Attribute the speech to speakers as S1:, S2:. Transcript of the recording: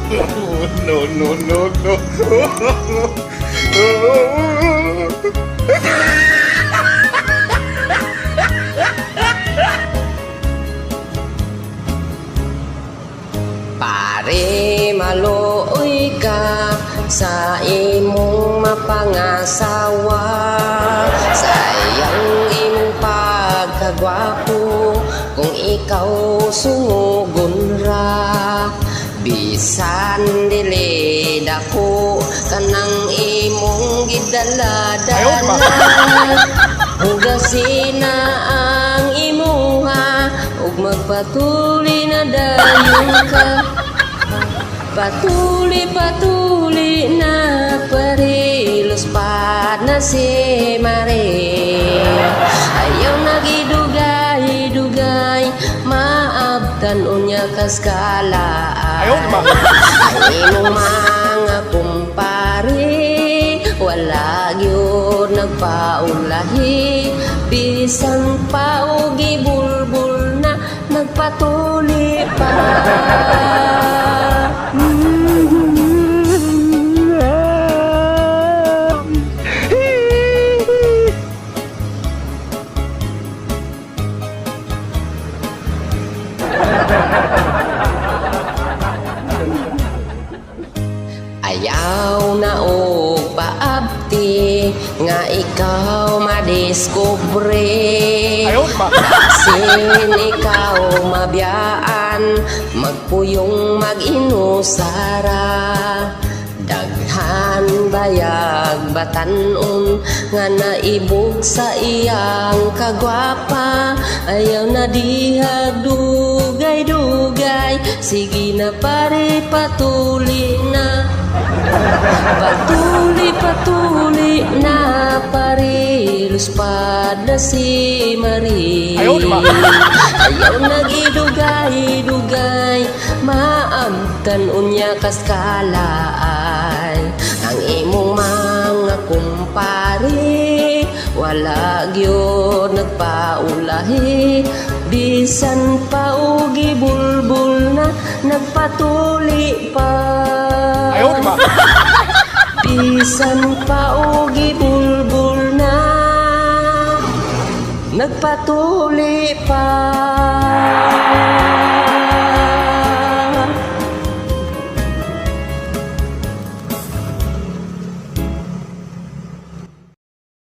S1: No, no, no, no.
S2: Pare, maluoy ka sa imong mapangasawa. Sayang imong pagkagwapo kung ikaw sungugon ra. Bisan dili dako kanang imong gidala-dala. Hugasin na ang imuha ug magpatuli na dayon ka. Patuli na parilos pa na si Mare. Ayaw nagidugay-dugay maabtan unya kaskalaan. Ang imong mga kumpare wala gyud nagpaulahi. Bisan pa og gibulbul na nagpatuli pa. Ayaw na og paabti nga ikaw madiskubre. Dasin ikaw mabiyaan magpuyong mag-inusara. Daghan bayag batanon nga naibog sa iyang kagwapa. Ayaw na dihag dugay-dugay. Sige na pare, patuli na. Patuli na parilos pa na si Marie. Ayaw nagidugay-dugay maabtan unya kaskalaay. Ang imong mga kumpare wala gyud nagpaulahi. Bisan pa og gibulbul na nagpatuli pa. Bisan pa og gibulbul na nagpatuli pa.